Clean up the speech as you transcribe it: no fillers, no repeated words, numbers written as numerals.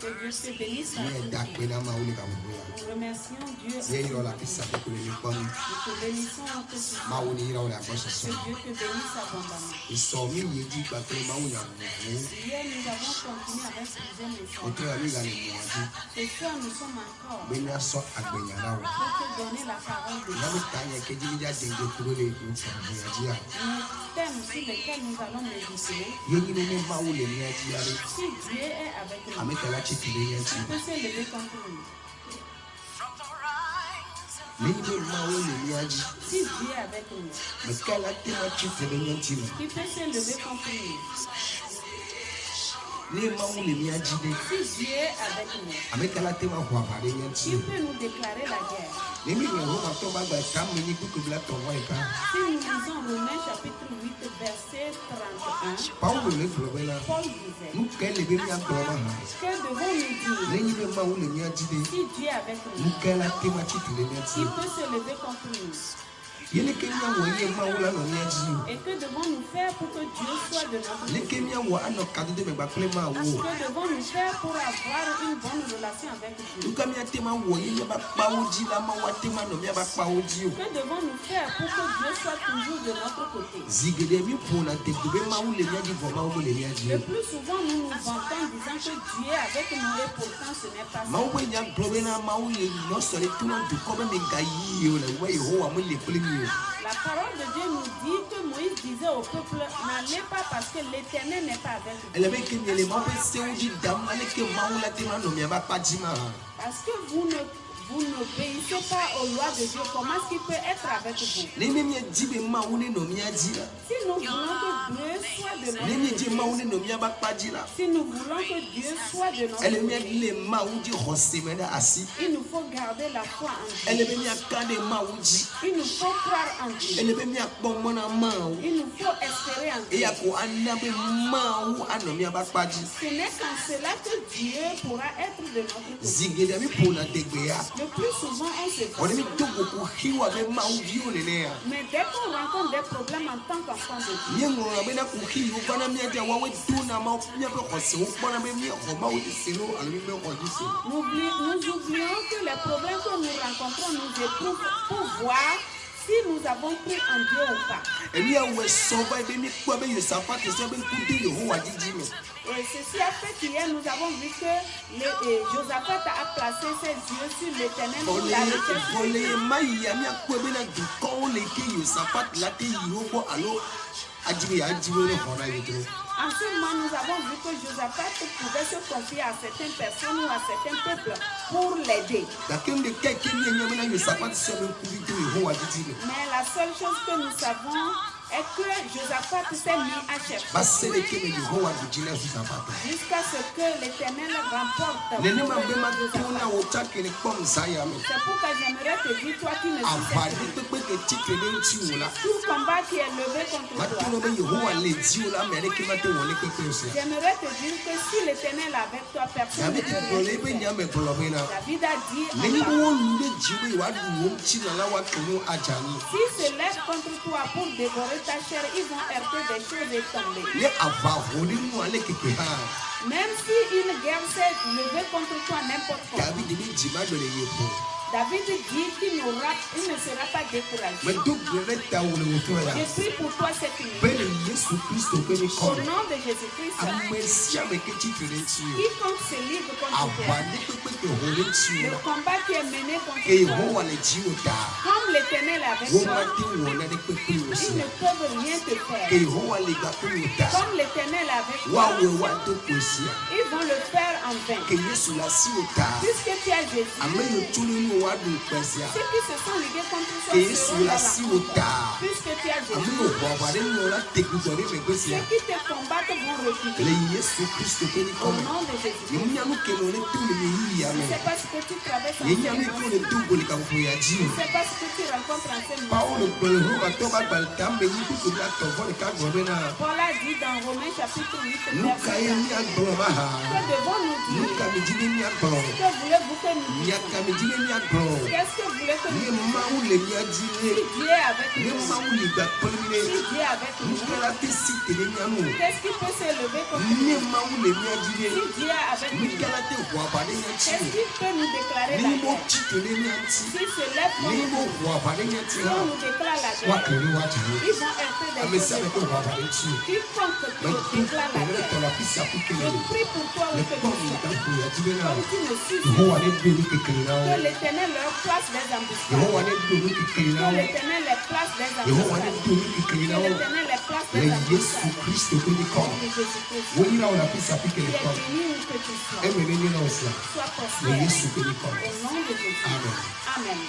Que Dieu te bénisse. Nous remercions Dieu. Nous te bénissons en tout cas. Que Dieu te bénisse abondamment. Hier, nous avons continué avec plusieurs messages. Et ça, nous sommes encore pour te donner la parole de Dieu. Le thème sur lequel nous allons méditer. Si Dieu est avec nous, il peut se lever contre nous. Si Dieu est avec nous, il peut se lever contre nous. Si Dieu est avec nous, il peut nous déclarer la guerre. Si nous lisons Romains chapitre 8, verset 31, Paul disait, que devons-nous dire? Si Dieu est avec nous, il peut se lever contre nous. Et que devons-nous faire pour que Dieu soit de notre côté? Que devons-nous faire pour avoir une bonne relation avec Dieu? Que devons-nous faire pour que Dieu soit toujours de notre côté? Le plus souvent, nous nous vantons disant que Dieu est avec nous et pourtant ce n'est pas ça. La parole de Dieu nous dit que Moïse disait au peuple, n'allez pas parce que l'Éternel n'est pas avec vous. Parce que vous n'obéissez pas aux lois de Dieu, comment est-ce qu'il peut être avec vous? Si nous voulons que Dieu soit de notre côté, si nous voulons que Dieu soit de notre côté, il nous faut garder la foi en Dieu. Il nous faut croire en Dieu. Il nous faut espérer en Dieu. Ce n'est qu'en cela que Dieu pourra être de notre côté. Le plus souvent, on se bat. Mais dès qu'on rencontre des problèmes en tant qu'enfant de Dieu, nous oublions que les problèmes que nous rencontrons nous éprouvent pour voir si nous avons cru en Dieu ou pas. Et ceci a fait qu'hier nous avons vu que Josaphat a placé ses yeux sur l'Éternel pour la recherche. En ce moment, nous avons vu que Josaphat pouvait se confier à certaines personnes ou à certains peuples pour l'aider. Mais la seule chose que nous savons est que Josaphat s'est mis à chercher jusqu'à ce que l'Éternel remporte. C'est pourquoi j'aimerais te dire, toi qui me suis tout combat qui est levé contre toi, j'aimerais te dire que si l'Éternel est avec toi, personne ne peut rien. David a dit s'ils se lèvent contre toi pour dévorer ta chair, ils vont heurter des choses et tomber. Même si une guerre s'est levée contre toi n'importe quoi, David dit qu'il ne sera pas découragé. Je prie pour toi cette nuit. Au nom de Jésus-Christ, quiconque se livre contre toi, le combat qui est mené contre toi, comme l'Éternel est avec toi, ils ne peuvent rien te faire. Comme l'Éternel est avec toi, ils vont le faire en vain. Puisque tu as Jésus, ceux qui se sont ligués contre toi seront dans la puisque tu as Jésus. Ceux qui te combattent vont refuser. Au nom de Jésus. Je ne sais pas ce que tu traverses en ce moment. Je ne sais pas ce que tu tu rencontres en ce moment. Paul a dit dans Romains chapitre 8, que devons-nous dire? Que voulez-vous que nous disions? Qu'est-ce que vous voulez que nous disions? Si Dieu est avec nous, si Dieu est avec nous, qu'est-ce qui peut s'élever contre nous? Si Dieu est avec nous, qu'est-ce qui peut nous déclarer la guerre? Si se lève contre nous, si on nous déclare la guerre, ils vont être des choses. Quiconque te déclare la guerre, je prie pour toi où que tu sois. Comme tu me suis, que l'Éternel leur place des embuscades. Que l'Éternel les place des embuscades. Que l'Éternel les place des embuscades. Au nom de Jésus. Sois prospère. Au nom de Jésus. Amen.